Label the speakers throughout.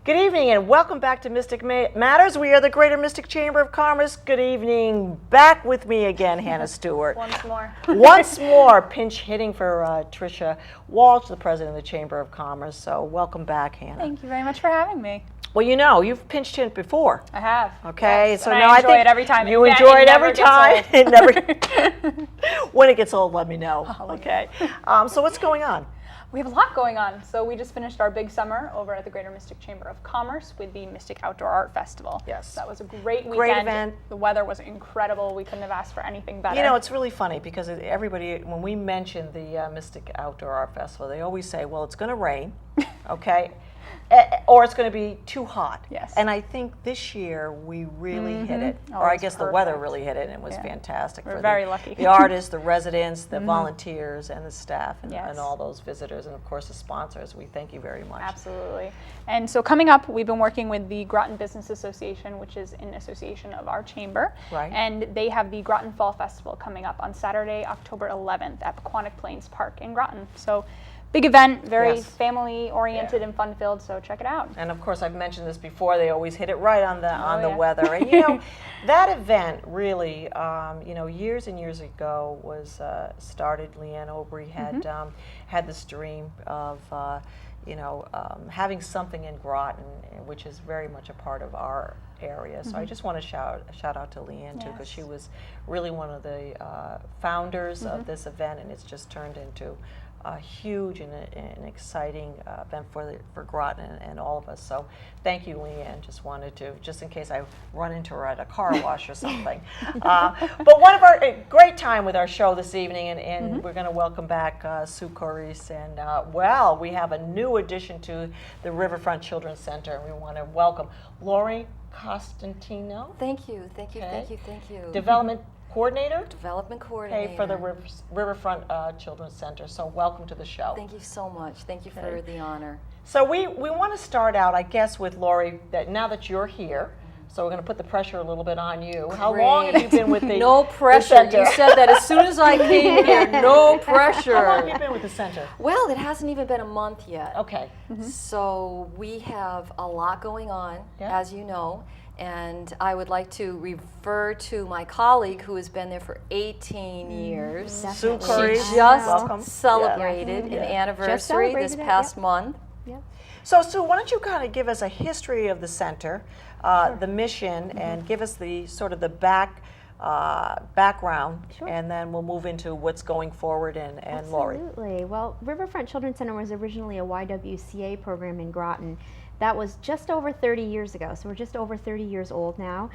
Speaker 1: Good evening and welcome back to Mystic Matters. We are the Greater Mystic Chamber of Commerce. Good evening. Back with me again, Hannah Stewart.
Speaker 2: Once more.
Speaker 1: Once more, pinch hitting for Tricia Walsh, the president of the Chamber of Commerce. So welcome back, Hannah.
Speaker 2: Thank you very much for having me.
Speaker 1: Well, you know, you've pinch hit before.
Speaker 2: I have.
Speaker 1: Okay,
Speaker 2: yes,
Speaker 1: so
Speaker 2: and
Speaker 1: now
Speaker 2: I enjoy
Speaker 1: think
Speaker 2: it every time.
Speaker 1: you
Speaker 2: Yeah,
Speaker 1: enjoy it every
Speaker 2: never gets
Speaker 1: time.
Speaker 2: old.
Speaker 1: It never. When it gets old, let me know. Okay. So what's going on?
Speaker 2: We have a lot going on. So we just finished our big summer over at the Greater Mystic Chamber of Commerce with the Mystic Outdoor Art Festival.
Speaker 1: Yes.
Speaker 2: That was a great weekend.
Speaker 1: Great event.
Speaker 2: The weather was incredible. We couldn't have asked for anything better.
Speaker 1: You know, it's really funny because everybody, when we mention the Mystic Outdoor Art Festival, they always say, well, it's going to rain, okay, or it's going to be too hot.
Speaker 2: Yes.
Speaker 1: And I think this year we really hit it,
Speaker 2: Oh,
Speaker 1: or
Speaker 2: it
Speaker 1: I
Speaker 2: was
Speaker 1: guess the weather
Speaker 2: perfect.
Speaker 1: really hit it, and it was
Speaker 2: Yeah.
Speaker 1: fantastic.
Speaker 2: We're
Speaker 1: for
Speaker 2: very lucky.
Speaker 1: The artists, the residents, the volunteers, and the staff, and,
Speaker 2: Yes.
Speaker 1: and all those visitors, and of course the sponsors. We thank you very much.
Speaker 2: Absolutely. And so coming up, we've been working with the Groton Business Association, which is an association of our chamber.
Speaker 1: Right.
Speaker 2: And they have the Groton Fall Festival coming up on Saturday, October 11th at Pequannock Plains Park in Groton. So big event, very
Speaker 1: Yes.
Speaker 2: family oriented and fun filled, so check it out.
Speaker 1: And of course, I've mentioned this before. They always hit it right on the
Speaker 2: yeah.
Speaker 1: weather. And you know, that event really, you know, years and years ago was started. Leanne Obrey had had this dream of, you know, having something in Groton, which is very much a part of our area. So I just want to shout out to Leanne too, because she was really one of the founders of this event, and it's just turned into a huge and an exciting event for Groton and all of us. So thank you, Leanne. Just wanted to, just in case I run into her at a car wash or something. But one of our great time with our show this evening, and we're going to welcome back Sue Corrice, and well, we have a new addition to the Riverfront Children's Center, and we want to welcome Lori Costantino.
Speaker 3: Thank you.
Speaker 1: Okay.
Speaker 3: Thank you.
Speaker 1: Development Coordinator.
Speaker 3: Development coordinator.
Speaker 1: For the Riverfront Children's Center. So welcome to the show.
Speaker 3: Thank you so much. Thank you for the honor.
Speaker 1: So we want to start out, I guess, with Lori, that now that you're here, so we're going to put the pressure a little bit on you. How long have you been with the
Speaker 3: No pressure.
Speaker 1: the center?
Speaker 3: You said that as soon as I came here. No pressure.
Speaker 1: How long have you been with the center?
Speaker 3: Well, it hasn't even been a month yet.
Speaker 1: Okay.
Speaker 3: So we have a lot going on,
Speaker 1: Yeah.
Speaker 3: as you know. And I would like to refer to my colleague who has been there for 18 years.
Speaker 1: Sue
Speaker 3: She
Speaker 1: Corrice,
Speaker 3: just
Speaker 1: welcome.
Speaker 3: celebrated an anniversary this
Speaker 4: celebrated it,
Speaker 3: past month.
Speaker 1: So Sue, why don't you kind of give us a history of the center, the mission, and give us the sort of the background,
Speaker 4: Sure.
Speaker 1: and then we'll move into what's going forward, and Lori.
Speaker 4: Absolutely. Well, Riverfront Children's Center was originally a YWCA program in Groton. That was just over 30 years ago, so we're just over 30 years old now.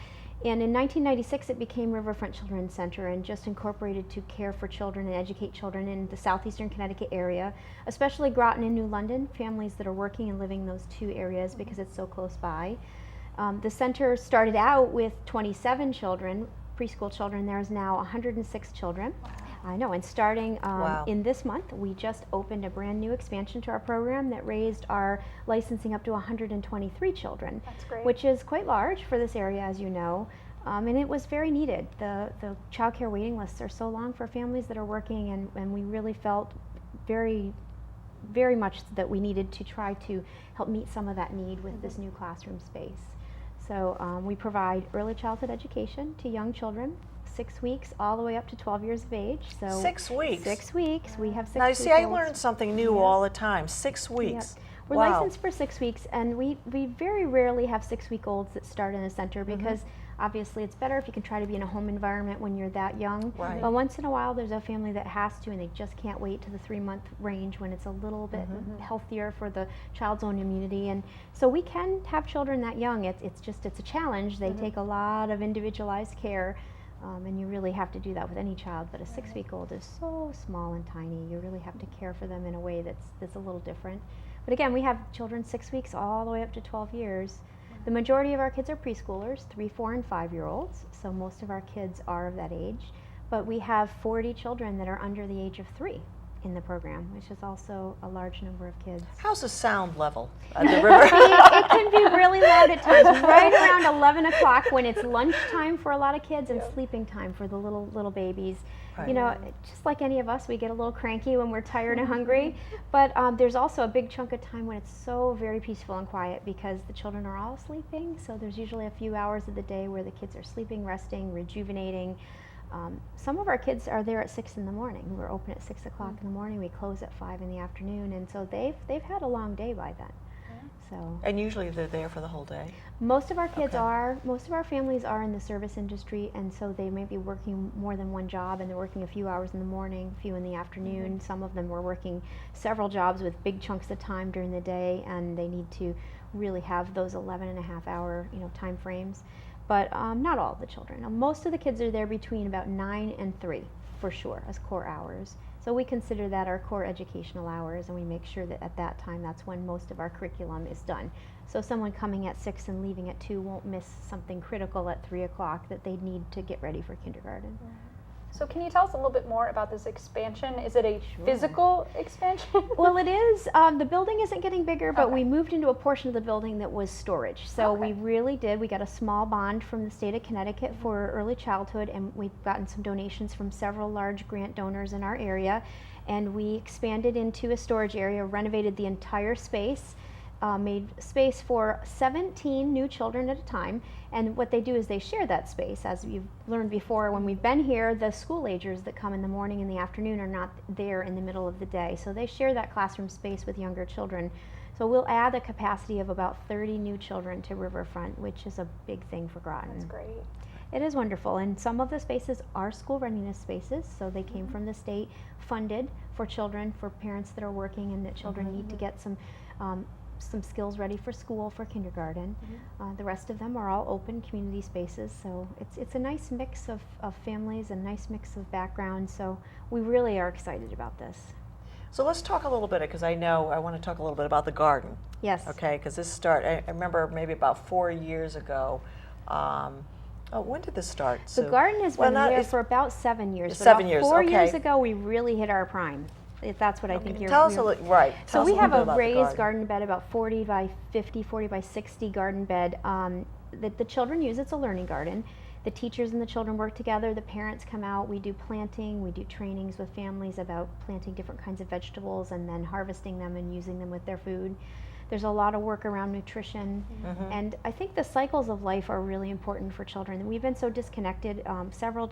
Speaker 4: And in 1996, it became Riverfront Children's Center and just incorporated to care for children and educate children in the southeastern Connecticut area, especially Groton and New London, families that are working and living in those two areas because it's so close by. The center started out with 27 children, preschool children. There's now 106 children. Wow. I know, and starting in this month, we just opened a brand new expansion to our program that raised our licensing up to 123 children.
Speaker 2: That's great.
Speaker 4: Which is quite large for this area, as you know, and it was very needed. The child care waiting lists are so long for families that are working, and we really felt very, very much that we needed to try to help meet some of that need with this new classroom space. So we provide early childhood education to young children, 6 weeks all the way up to 12 years of age. So
Speaker 1: 6 weeks?
Speaker 4: 6 weeks. We have 6
Speaker 1: Now, you see, I
Speaker 4: olds.
Speaker 1: learn something new all the time. 6 weeks.
Speaker 4: Yep. We're
Speaker 1: Wow.
Speaker 4: licensed for 6 weeks, and we very rarely have 6-week-olds that start in the center because obviously it's better if you can try to be in a home environment when you're that young.
Speaker 1: Right.
Speaker 4: But once in a while there's a family that has to, and they just can't wait to the 3-month range when it's a little bit healthier for the child's own immunity. And so we can have children that young. It's a challenge. They take a lot of individualized care. And you really have to do that with any child, but a 6-week-old is so small and tiny. You really have to care for them in a way that's a little different. But again, we have children 6 weeks all the way up to 12 years. The majority of our kids are preschoolers, 3, 4, and 5-year-olds, so most of our kids are of that age. But we have 40 children that are under the age of 3. in the program, which is also a large number of kids.
Speaker 1: How's the sound level at the river?
Speaker 4: It can be really loud at times, right around 11 o'clock when it's lunchtime for a lot of kids and sleeping time for the little babies.
Speaker 1: Right.
Speaker 4: You know, just like any of us, we get a little cranky when we're tired and hungry, but there's also a big chunk of time when it's so very peaceful and quiet because the children are all sleeping, so there's usually a few hours of the day where the kids are sleeping, resting, rejuvenating. Some of our kids are there at 6 in the morning. We're open at 6 o'clock in the morning. We close at 5 in the afternoon, and so they've had a long day by then. So
Speaker 1: And usually they're there for the whole day?
Speaker 4: most of our kids
Speaker 1: Okay.
Speaker 4: are. Most of our families are in the service industry, and so they may be working more than one job, and they're working a few hours in the morning, a few in the afternoon. Some of them were working several jobs with big chunks of time during the day, and they need to really have those 11 and a half hour time frames. But not all of the children. Most of the kids are there between about 9 and 3 for sure as core hours. So we consider that our core educational hours, and we make sure that at that time that's when most of our curriculum is done. So someone coming at 6 and leaving at 2 won't miss something critical at 3 o'clock that they need to get ready for kindergarten.
Speaker 2: So can you tell us a little bit more about this expansion? Is it a physical expansion?
Speaker 4: Well, it is. The building isn't getting bigger, but
Speaker 2: Okay.
Speaker 4: we moved into a portion of the building that was storage. So
Speaker 2: Okay.
Speaker 4: we really did. We got a small bond from the state of Connecticut for early childhood, and we've gotten some donations from several large grant donors in our area. And we expanded into a storage area, renovated the entire space, made space for 17 new children at a time. And what they do is they share that space. As you've learned before, when we've been here, the school agers that come in the morning and the afternoon are not there in the middle of the day. So they share that classroom space with younger children. So we'll add a capacity of about 30 new children to Riverfront, which is a big thing for Groton.
Speaker 2: That's great.
Speaker 4: It is wonderful, and some of the spaces are school readiness spaces, so they came from the state, funded for children, for parents that are working and that children need to get some skills ready for school, for kindergarten. The rest of them are all open community spaces, so it's a nice mix of families and nice mix of backgrounds, so we really are excited about this.
Speaker 1: So let's talk a little bit, because I want to talk a little bit about the garden.
Speaker 4: Yes.
Speaker 1: Okay, because I remember maybe about 4 years ago. When did this start?
Speaker 4: The garden has been there for about 7 years. but
Speaker 1: 7
Speaker 4: about
Speaker 1: years,
Speaker 4: 4
Speaker 1: okay.
Speaker 4: years ago, we really hit our prime. If that's what I think you're.
Speaker 1: Tell us a little, right.
Speaker 4: So
Speaker 1: tell us
Speaker 4: we
Speaker 1: a
Speaker 4: have
Speaker 1: little
Speaker 4: a
Speaker 1: bit about the
Speaker 4: raised garden bed, about 40 by 50, 40 by 60 garden bed that the children use. It's a learning garden. The teachers and the children work together. The parents come out. We do planting. We do trainings with families about planting different kinds of vegetables and then harvesting them and using them with their food. There's a lot of work around nutrition. And I think the cycles of life are really important for children. And we've been so disconnected, several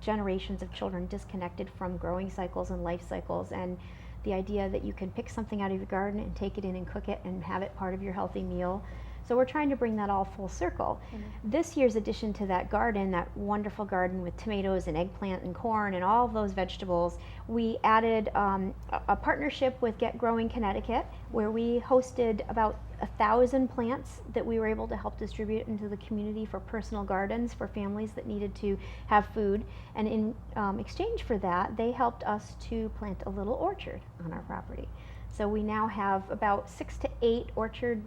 Speaker 4: generations of children disconnected from growing cycles and life cycles, and the idea that you can pick something out of your garden and take it in and cook it and have it part of your healthy meal. So we're trying to bring that all full circle. This year's addition to that garden, that wonderful garden with tomatoes and eggplant and corn and all of those vegetables, we added a partnership with Get Growing Connecticut, where we hosted about 1,000 plants that we were able to help distribute into the community for personal gardens for families that needed to have food. And in exchange for that, they helped us to plant a little orchard on our property. So we now have about 6 to 8 orchard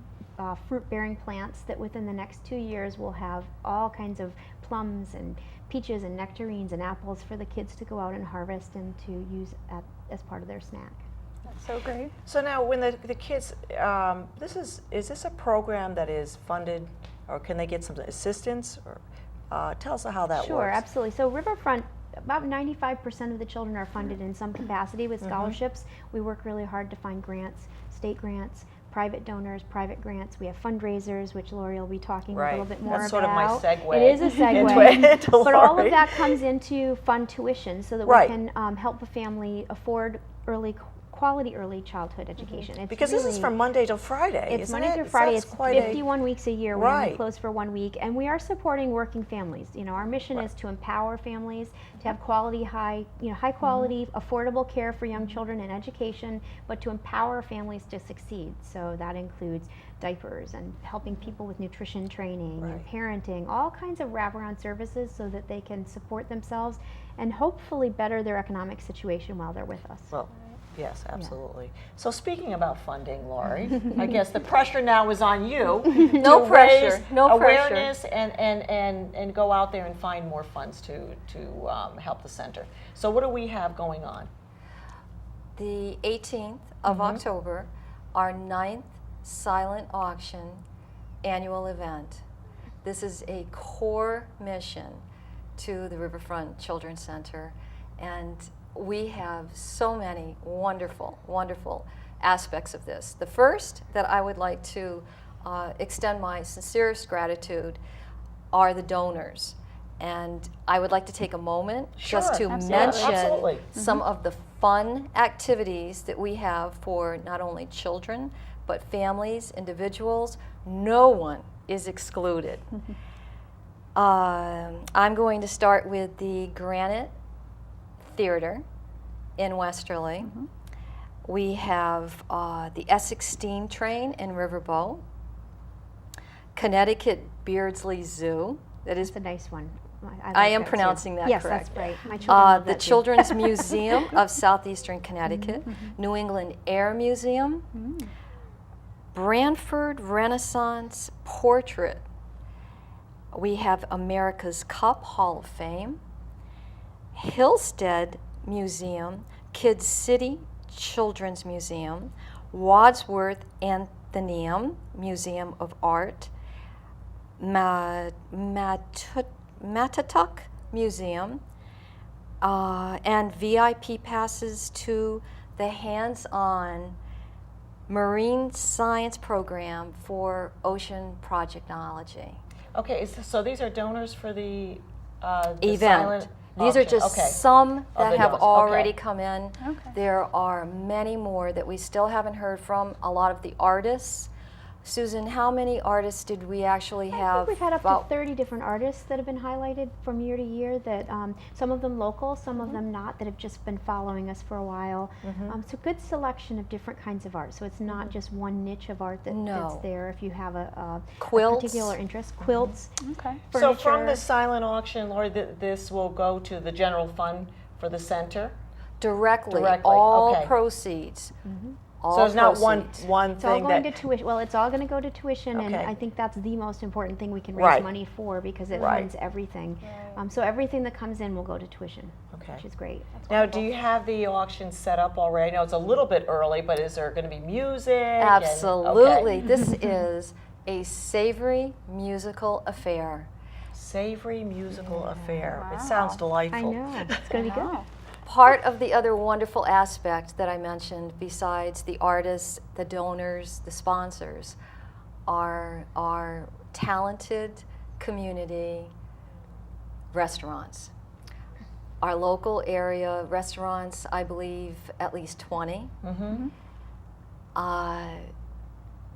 Speaker 4: fruit-bearing plants that within the next 2 years will have all kinds of plums and peaches and nectarines and apples for the kids to go out and harvest and to use as part of their snack.
Speaker 2: That's so great.
Speaker 1: So now, when the kids, is this a program that is funded, or can they get some assistance? Or tell us how that works.
Speaker 4: Sure, absolutely. So Riverfront, about 95% of the children are funded in some capacity with scholarships. We work really hard to find grants, state grants, private donors, private grants. We have fundraisers, which Lori will be talking a little bit more
Speaker 1: That's
Speaker 4: about.
Speaker 1: sort of my segue.
Speaker 4: It is a segue.
Speaker 1: into
Speaker 4: But all
Speaker 1: Lori.
Speaker 4: of that comes into fund tuition so that
Speaker 1: Right.
Speaker 4: we can help a family afford quality early childhood education. It's
Speaker 1: Because this is
Speaker 4: really-
Speaker 1: from Monday to Friday,
Speaker 4: It's
Speaker 1: isn't
Speaker 4: Monday
Speaker 1: it?
Speaker 4: through Friday.
Speaker 1: That's
Speaker 4: It's
Speaker 1: quite a-
Speaker 4: 51 weeks a year. We only
Speaker 1: Right.
Speaker 4: close for 1 week, and we are supporting working families. Our mission is to empower families to have quality, high quality, affordable care for young children and education, but to empower families to succeed. So that includes diapers and helping people with nutrition training and parenting, all kinds of wraparound services so that they can support themselves and hopefully better their economic situation while they're with us.
Speaker 1: Well, yes, absolutely. So speaking about funding, Lori, I guess the pressure now is on you
Speaker 3: No
Speaker 1: to
Speaker 3: pressure,
Speaker 1: raise
Speaker 3: no pressure.
Speaker 1: awareness and go out there and find more funds to help the center. So what do we have going on?
Speaker 3: the 18th of October, our 9th silent auction annual event. This is a core mission to the Riverfront Children's Center, and we have so many wonderful, wonderful aspects of this. The first that I would like to extend my sincerest gratitude are the donors. And I would like to take a moment just to mention some of the fun activities that we have for not only children, but families, individuals. No one is excluded. I'm going to start with the Granite Theater in Westerly. We have the Essex Steam Train in Riverboat, Connecticut Beardsley Zoo. That is
Speaker 4: It's a nice one.
Speaker 3: I am pronouncing that
Speaker 4: yes,
Speaker 3: correct.
Speaker 4: Yes, that's right. My children love
Speaker 3: the
Speaker 4: that too.
Speaker 3: Children's Museum of Southeastern Connecticut, New England Air Museum, Branford Renaissance Portrait. We have America's Cup Hall of Fame, Hillstead Museum, Kids City Children's Museum, Wadsworth Atheneum Museum of Art, Matatuck Museum, and VIP passes to the hands-on marine science program for ocean projectology.
Speaker 1: Okay, so these are donors for the
Speaker 3: Event.
Speaker 1: silent
Speaker 3: These are
Speaker 1: auction.
Speaker 3: just
Speaker 1: Okay.
Speaker 3: some
Speaker 1: Of
Speaker 3: that
Speaker 1: the
Speaker 3: have
Speaker 1: donors.
Speaker 3: already
Speaker 1: Okay.
Speaker 3: come in.
Speaker 2: Okay.
Speaker 3: There are many more that we still haven't heard from. A lot of the artists. Susan, how many artists did we actually
Speaker 4: I
Speaker 3: have?
Speaker 4: think we've had up
Speaker 3: About-
Speaker 4: to 30 different artists that have been highlighted from year to year, that some of them local, some of them not, that have just been following us for a while. So good selection of different kinds of art. So it's not just one niche of art that's
Speaker 3: No.
Speaker 4: there if you have a
Speaker 3: Quilts.
Speaker 4: particular interest. Quilts,
Speaker 2: Okay.
Speaker 1: So from
Speaker 4: furniture.
Speaker 1: the silent auction, Lori, this will go to the general fund for the center?
Speaker 3: Directly,
Speaker 1: Directly,
Speaker 3: all
Speaker 1: okay.
Speaker 3: proceeds. All
Speaker 1: So it's not
Speaker 3: proceeds.
Speaker 1: one
Speaker 4: It's all
Speaker 1: thing
Speaker 4: going
Speaker 1: that...
Speaker 4: to tuition. Well, it's all going to go to tuition, and
Speaker 1: Okay.
Speaker 4: I think that's the most important thing we can raise
Speaker 1: Right.
Speaker 4: money for, because it
Speaker 1: Right.
Speaker 4: runs everything.
Speaker 2: Right.
Speaker 4: So everything that comes in will go to tuition,
Speaker 1: Okay.
Speaker 4: which is great.
Speaker 1: Now, do you have the auction set up already? I know it's a little bit early, but is there going to be music? and-
Speaker 3: Absolutely.
Speaker 1: okay.
Speaker 3: This is a savory musical affair.
Speaker 1: Savory musical affair.
Speaker 2: Wow.
Speaker 1: It sounds
Speaker 4: I
Speaker 1: delightful.
Speaker 4: know. It's going to be good.
Speaker 2: Wow.
Speaker 3: Part of the other wonderful aspect that I mentioned, besides the artists, the donors, the sponsors, are our talented community restaurants. Our local area restaurants, I believe at least 20.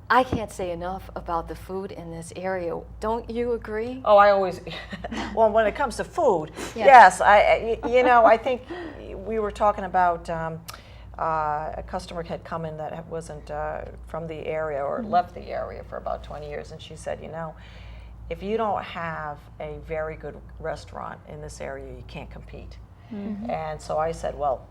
Speaker 3: I can't say enough about the food in this area. Don't you agree?
Speaker 1: Oh, I always, well, when it comes to food,
Speaker 4: Yes.
Speaker 1: yes, I think we were talking about a customer had come in that wasn't from the area or left the area for about 20 years, and she said, if you don't have a very good restaurant in this area, you can't compete. And so I said, well,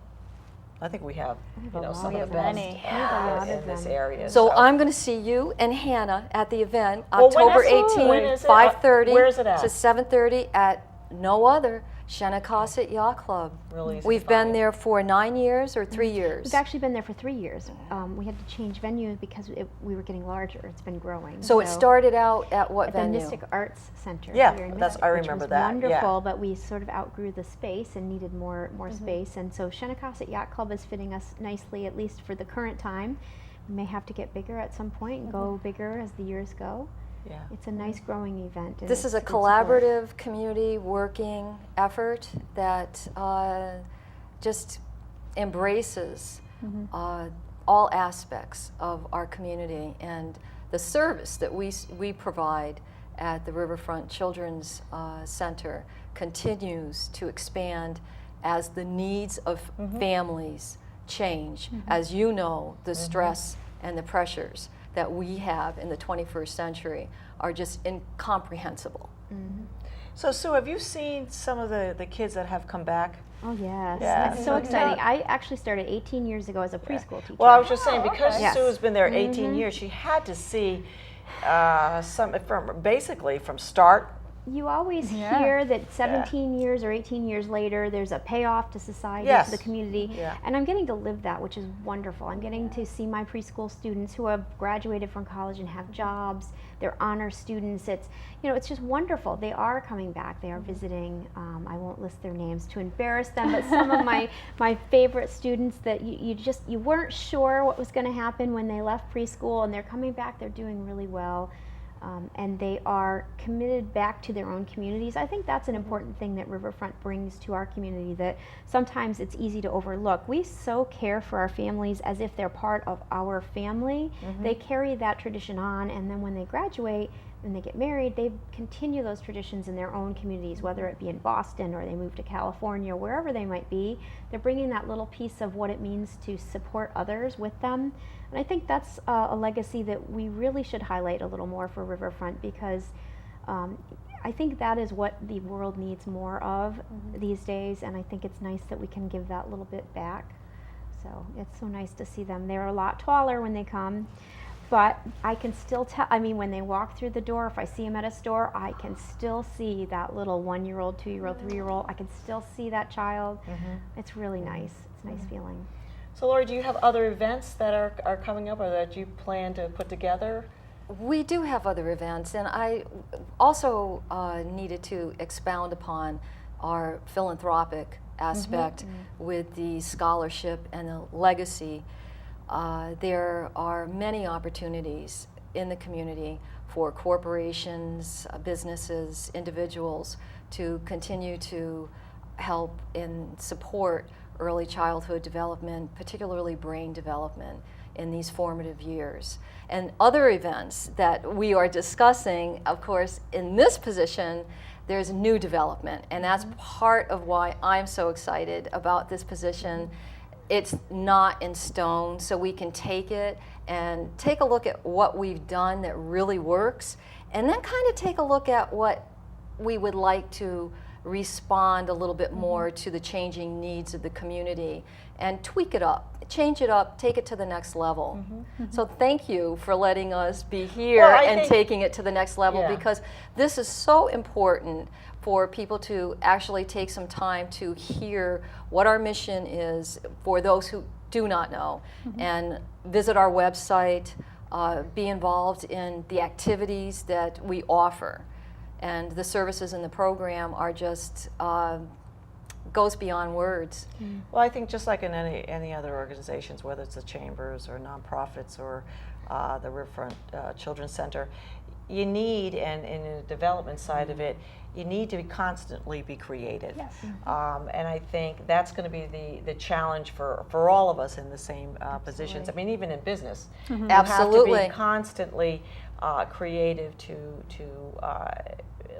Speaker 1: I think we have, some of the best
Speaker 2: many.
Speaker 4: We have a lot
Speaker 1: in
Speaker 4: of
Speaker 1: this
Speaker 4: them.
Speaker 1: area.
Speaker 3: So I'm going to see you and Hannah at the event,
Speaker 1: Well, when
Speaker 3: October
Speaker 1: is it? When
Speaker 3: 18th,
Speaker 1: is it?
Speaker 3: 5:30
Speaker 1: Where is it at?
Speaker 3: to 7:30 at no other Shenecosset Yacht Club.
Speaker 1: Really easy to
Speaker 3: We've been
Speaker 1: find.
Speaker 3: there for 9 years or 3 years.
Speaker 4: We've actually been there for 3 years. We had to change venue because we were getting larger. It's been growing.
Speaker 3: So it started out at what
Speaker 4: at the
Speaker 3: venue?
Speaker 4: Mystic Arts Center.
Speaker 1: Yeah,
Speaker 4: here in
Speaker 1: that's-
Speaker 4: Mystic,
Speaker 1: I
Speaker 4: which
Speaker 1: remember
Speaker 4: was
Speaker 1: that, yeah.
Speaker 4: Wonderful, but we sort of outgrew the space and needed more space. And so Shenecosset Yacht Club is fitting us nicely, at least for the current time. We may have to get bigger at some point and go bigger as the years go.
Speaker 1: Yeah.
Speaker 4: It's a nice growing event. and
Speaker 3: This is a
Speaker 4: it's good support.
Speaker 3: collaborative community working effort that just embraces all aspects of our community, and the service that we provide at the Riverfront Children's Center continues to expand as the needs of families change. As you know, the stress and the pressures that we have in the 21st century are just incomprehensible.
Speaker 1: So Sue, have you seen some of the kids that have come back?
Speaker 4: Oh, yes.
Speaker 1: Yeah.
Speaker 4: That's so exciting. I actually started 18 years ago as a preschool teacher.
Speaker 1: Well, I was just saying, because
Speaker 2: okay.
Speaker 4: Yes.
Speaker 1: Sue's been there 18 years, she had to see basically from start
Speaker 4: you always
Speaker 2: Yeah.
Speaker 4: hear that 17 years or 18 years later, there's a payoff to society,
Speaker 1: Yes.
Speaker 4: to the community.
Speaker 1: Yeah.
Speaker 4: And I'm getting to live that, which is wonderful. I'm getting to see my preschool students who have graduated from college and have jobs. They're honor students. It's, you know, it's just wonderful. They are coming back. They are visiting. I won't list their names to embarrass them, but some of my favorite students that you weren't sure what was going to happen when they left preschool, and they're coming back. They're doing really well. And they are committed back to their own communities. I think that's an important thing that Riverfront brings to our community that sometimes it's easy to overlook. We so care for our families as if they're part of our family. They carry that tradition on, and then when they graduate and they get married, they continue those traditions in their own communities, whether it be in Boston or they move to California, wherever they might be. They're bringing that little piece of what it means to support others with them. And I think that's a legacy that we really should highlight a little more for Riverfront, because I think that is what the world needs more of these days, and I think it's nice that we can give that little bit back. So it's so nice to see them. They're a lot taller when they come, but I can still tell, I mean, when they walk through the door, if I see them at a store, I can still see that little 1-year-old, 2-year-old, 3-year-old. I can still see that child. It's really nice. It's a nice feeling.
Speaker 1: So Lori, do you have other events that are coming up or that you plan to put together?
Speaker 3: We do have other events, and I also needed to expound upon our philanthropic aspect with the scholarship and the legacy. There are many opportunities in the community for corporations, businesses, individuals to continue to help and support early childhood development, particularly brain development in these formative years. And other events that we are discussing, of course, in this position, there's new development, and that's part of why I'm so excited about this position. It's not in stone, so we can take it and take a look at what we've done that really works, and then kind of take a look at what we would like to respond a little bit more to the changing needs of the community and tweak it up, change it up, take it to the next level. So thank you for letting us be here and taking it to the next level, because this is so important for people to actually take some time to hear what our mission is for those who do not know, and visit our website, be involved in the activities that we offer. And the services in the program are just, goes beyond words.
Speaker 1: Well, I think just like in any other organizations, whether it's the chambers or nonprofits or the Riverfront Children's Center, you need, and in the development side of it, you need to constantly be creative.
Speaker 2: Yes.
Speaker 1: And I think that's going to be the challenge for all of us in the same positions. I mean, even in business, you have to be constantly creative to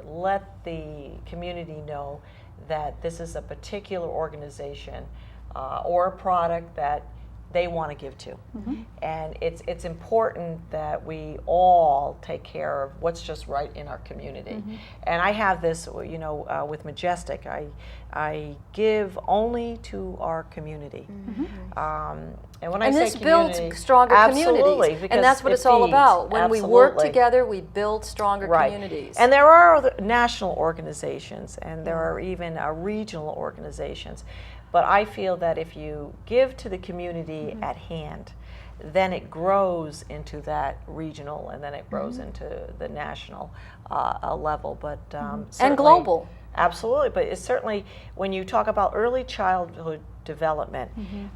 Speaker 1: let the community know that this is a particular organization or a product that they want to give to. And it's important that we all take care of what's just right in our community. And I have this, you know, with Majestic, I give only to our community. And when I say
Speaker 3: this
Speaker 1: community,
Speaker 3: builds stronger communities, and that's what it's all about. When we work together, we build stronger communities.
Speaker 1: And there are other national organizations, and there are even regional organizations. But I feel that if you give to the community at hand, then it grows into that regional, and then it grows into the national level. But
Speaker 3: and global.
Speaker 1: Absolutely. But it's certainly, when you talk about early childhood development,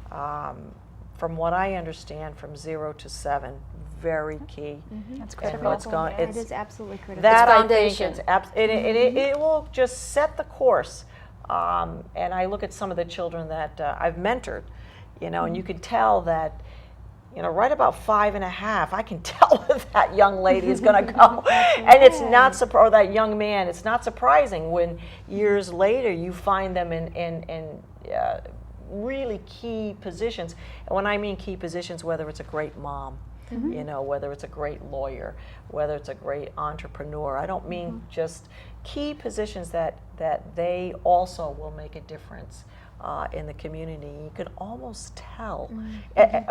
Speaker 1: from what I understand, from 0 to 7, very key.
Speaker 2: That's
Speaker 1: And
Speaker 2: critical.
Speaker 4: It is absolutely critical.
Speaker 1: that
Speaker 3: It's
Speaker 1: I
Speaker 3: foundation.
Speaker 1: think it will just set the course. And I look at some of the children that I've mentored, you know, and you can tell that, you know, right about 5 and a half, I can tell if that young lady is going to go. And it's not or that young man. It's not surprising when years later you find them in really key positions. And when I mean key positions, whether it's a great mom, you know, whether it's a great lawyer, whether it's a great entrepreneur. I don't mean just key positions that they also will make a difference in the community. You can almost tell.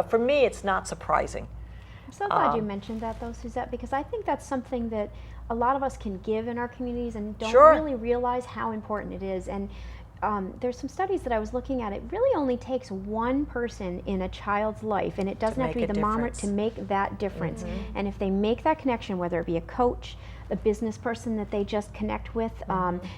Speaker 1: For me, it's not surprising.
Speaker 4: I'm so glad you mentioned that, though, Suzette, because I think that's something that a lot of us can give in our communities and don't
Speaker 1: Sure.
Speaker 4: really realize how important it is. And there's some studies that I was looking at. It really only takes one person in a child's life, and it doesn't have to be
Speaker 1: make a
Speaker 4: the mom,
Speaker 1: difference.
Speaker 4: to make that difference. And if they make that connection, whether it be a coach, a business person that they just connect with,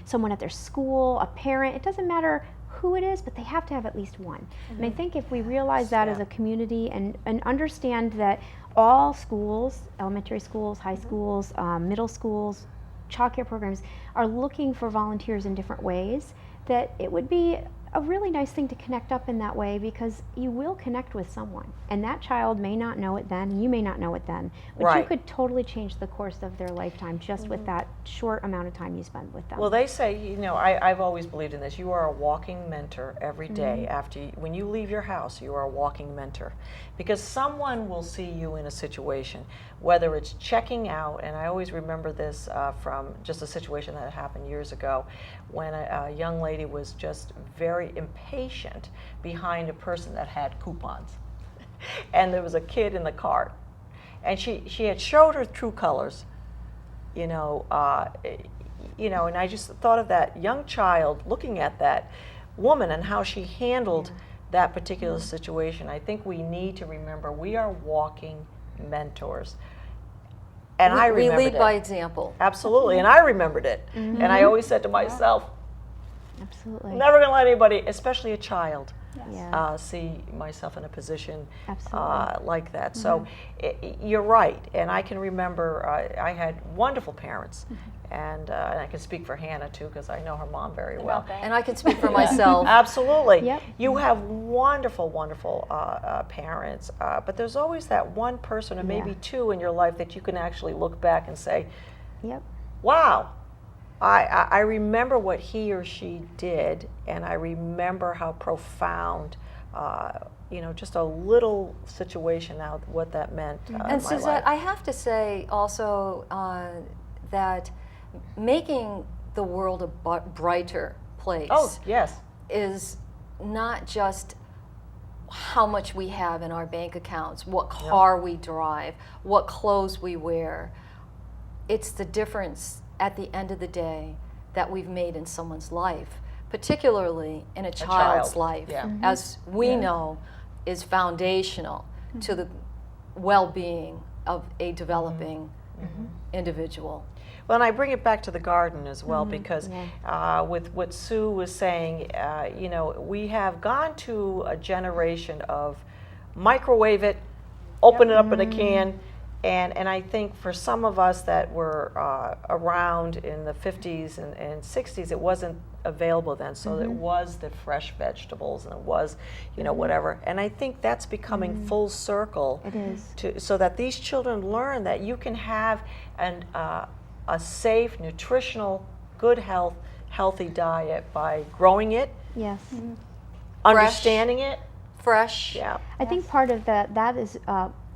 Speaker 4: someone at their school, a parent, it doesn't matter who it is, but they have to have at least one. And I think if we realize that as a community and understand that all schools, elementary schools, high schools, middle schools, child care programs are looking for volunteers in different ways, that it would be a really nice thing to connect up in that way, because you will connect with someone, and that child may not know it then, and you may not know it then, but you
Speaker 1: Right.
Speaker 4: could totally change the course of their lifetime just with that short amount of time you spend with them.
Speaker 1: Well, they say, you know, I've always believed in this. You are a walking mentor every day. When you leave your house, you are a walking mentor, because someone will see you in a situation, whether it's checking out. And I always remember this from just a situation that happened years ago, when a young lady was just very impatient behind a person that had coupons, and there was a kid in the cart, and she had showed her true colors, you know, and I just thought of that young child looking at that woman and how she handled that particular situation. I think we need to remember we are walking mentors. And I remembered
Speaker 3: we lead
Speaker 1: it.
Speaker 3: by example.
Speaker 1: Absolutely, and I remembered it. And I always said to myself,
Speaker 4: Absolutely.
Speaker 1: never going to let anybody, especially a child,
Speaker 4: Yeah.
Speaker 1: see myself in a position
Speaker 4: Absolutely.
Speaker 1: like that. So you're right, and I can remember I had wonderful parents, and I can speak for Hannah too, because I know her mom very well.
Speaker 2: About that.
Speaker 3: And I can speak for myself.
Speaker 1: Absolutely.
Speaker 4: Yep.
Speaker 1: You have wonderful, wonderful parents, but there's always that one person or maybe two in your life that you can actually look back and say,
Speaker 4: Yep.
Speaker 1: wow, I remember what he or she did, and I remember how profound, just a little situation, now what that meant in my
Speaker 3: And Suzette,
Speaker 1: life.
Speaker 3: I have to say also that making the world a brighter place
Speaker 1: Oh, yes.
Speaker 3: is not just how much we have in our bank accounts, what car we drive, what clothes we wear. It's the difference at the end of the day that we've made in someone's life, particularly in a child's
Speaker 1: child,
Speaker 3: life,
Speaker 1: yeah.
Speaker 3: as we know is foundational to the well-being of a developing individual.
Speaker 1: Well, and I bring it back to the garden as well, because with what Sue was saying, we have gone to a generation of microwave it, open it up in a can, and I think for some of us that were around in the 50s and 60s, it wasn't available then, so it was the fresh vegetables, and it was, whatever. And I think that's becoming full circle.
Speaker 4: It is.
Speaker 1: So that these children learn that you can have a safe, nutritional, good healthy diet by growing it,
Speaker 4: Yes.
Speaker 1: understanding it.
Speaker 3: Fresh.
Speaker 1: Yeah.
Speaker 4: I think part of that is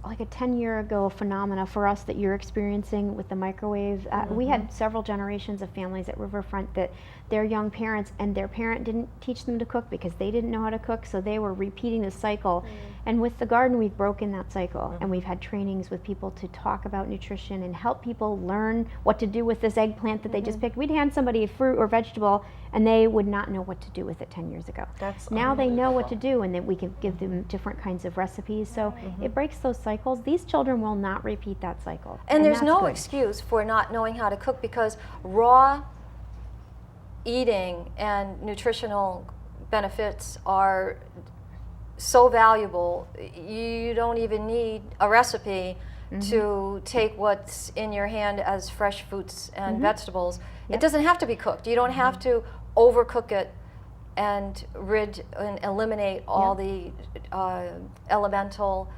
Speaker 4: like a 10-year ago phenomena for us that you're experiencing with the microwave. We had several generations of families at Riverfront that their young parents and their parent didn't teach them to cook because they didn't know how to cook, so they were repeating the cycle. And with the garden, we've broken that cycle, and we've had trainings with people to talk about nutrition and help people learn what to do with this eggplant that they just picked. We'd hand somebody a fruit or vegetable, and they would not know what to do with it 10 years ago.
Speaker 1: That's
Speaker 4: Now they know what to do, and then we can give them different kinds of recipes. So it breaks those cycles. These children will not repeat that cycle.
Speaker 3: And there's
Speaker 4: that's
Speaker 3: no
Speaker 4: good.
Speaker 3: excuse for not knowing how to cook, because raw eating and nutritional benefits are so valuable. You don't even need a recipe to take what's in your hand as fresh fruits and vegetables. It doesn't have to be cooked. You don't have to overcook it and eliminate all the elemental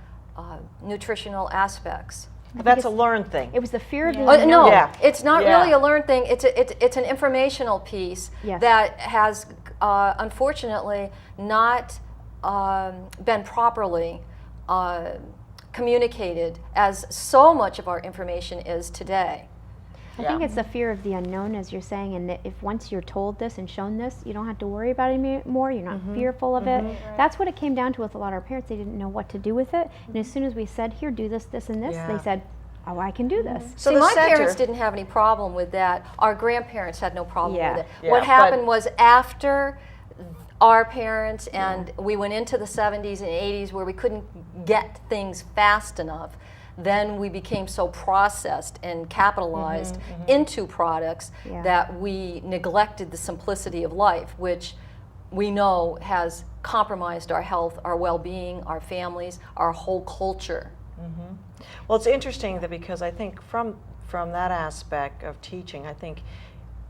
Speaker 3: nutritional aspects.
Speaker 1: That's a learned thing.
Speaker 4: It was the fear of the
Speaker 3: No,
Speaker 4: unknown.
Speaker 1: Yeah.
Speaker 3: it's not
Speaker 1: Yeah.
Speaker 3: really a learned thing. It's an informational piece
Speaker 4: Yes.
Speaker 3: that has unfortunately not been properly communicated, as so much of our information is today.
Speaker 4: I think it's the fear of the unknown, as you're saying, and that if once you're told this and shown this, you don't have to worry about it anymore. You're not fearful of it. That's what it came down to with a lot of our parents. They didn't know what to do with it, and as soon as we said, "Here, do this, this, and this," they said, "Oh, I can do this."
Speaker 1: So
Speaker 3: See,
Speaker 1: the
Speaker 3: my
Speaker 1: center-
Speaker 3: parents didn't have any problem with that. Our grandparents had no problem
Speaker 4: Yeah.
Speaker 3: with it.
Speaker 1: Yeah,
Speaker 3: What
Speaker 1: but-
Speaker 3: happened was after our parents and we went into the 70s and 80s where we couldn't get things fast enough, then we became so processed and capitalized into products that we neglected the simplicity of life, which we know has compromised our health, our well-being, our families, our whole culture.
Speaker 1: Well, it's interesting that because I think from that aspect of teaching, I think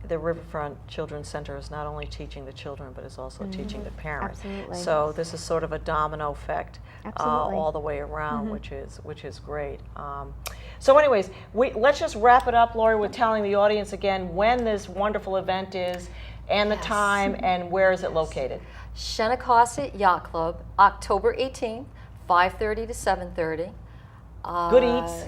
Speaker 1: the Riverfront Children's Center is not only teaching the children, but is also teaching the parents.
Speaker 4: Absolutely.
Speaker 1: So this is sort of a domino effect
Speaker 4: Absolutely.
Speaker 1: all the way around, which is great. So, anyways, let's just wrap it up, Lori, with telling the audience again when this wonderful event is, and the time, and where is it located?
Speaker 3: Shenecosset Yacht Club, October 18th, 5:30 to 7:30.
Speaker 1: Good eats.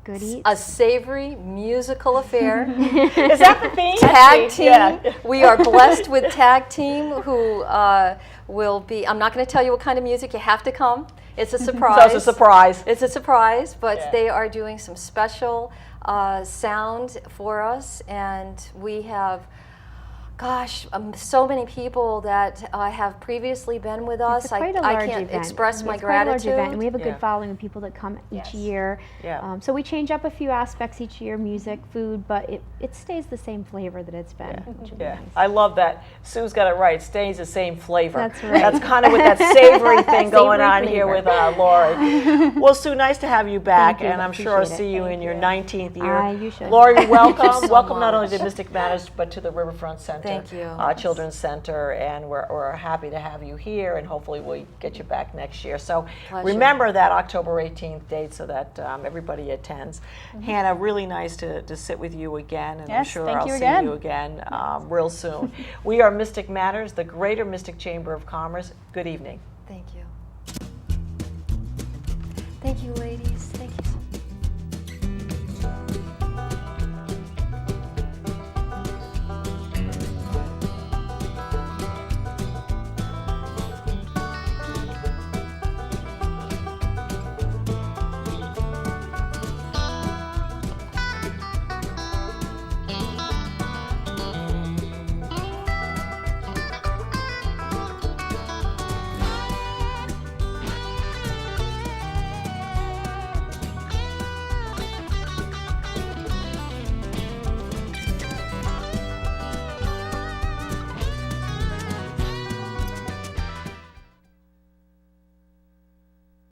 Speaker 4: Good eats.
Speaker 3: A savory musical affair.
Speaker 1: Is that the theme?
Speaker 3: Tag team.
Speaker 1: Yeah.
Speaker 3: We are blessed with tag team who will be. I'm not going to tell you what kind of music. You have to come. It's a surprise.
Speaker 1: So it's a surprise.
Speaker 3: It's a surprise, but
Speaker 1: Yeah.
Speaker 3: they are doing some special sound for us, and we have. Gosh, so many people that have previously been with us.
Speaker 4: It's quite a large
Speaker 3: I can't
Speaker 4: event.
Speaker 3: express my
Speaker 4: It's quite a large
Speaker 3: gratitude.
Speaker 4: event, and we have a good
Speaker 1: Yeah.
Speaker 4: following of people that come each year.
Speaker 1: Yeah.
Speaker 4: So we change up a few aspects each year, music, food, but it stays the same flavor that it's been. Which is
Speaker 1: Yeah,
Speaker 4: nice.
Speaker 1: I love that. Sue's got it right. Stays the same flavor.
Speaker 4: That's right.
Speaker 1: That's kind of with that savory thing going
Speaker 4: Savory
Speaker 1: on here
Speaker 4: flavor.
Speaker 1: with Lori. Well, Sue, nice to have you back,
Speaker 4: Thank you.
Speaker 1: and I'm sure I'll
Speaker 4: Appreciate
Speaker 1: see
Speaker 4: it.
Speaker 1: you in your 19th year.
Speaker 4: You should.
Speaker 1: Lori, welcome.
Speaker 3: so
Speaker 1: Welcome not only
Speaker 3: much.
Speaker 1: to Mystic Matters, but to the Riverfront Center.
Speaker 3: Thank you.
Speaker 1: Children's Center, and we're happy to have you here, and hopefully we'll get you back next year. So
Speaker 3: Pleasure.
Speaker 1: remember that October 18th date so that everybody attends. Hannah, really nice to sit with you again, and I'm
Speaker 2: Yes,
Speaker 1: sure
Speaker 2: thank
Speaker 1: I'll
Speaker 2: you
Speaker 1: see
Speaker 2: again.
Speaker 1: you again real soon. We are Mystic Matters, the Greater Mystic Chamber of Commerce. Good evening.
Speaker 3: Thank you. Thank you, ladies. Thank you so much.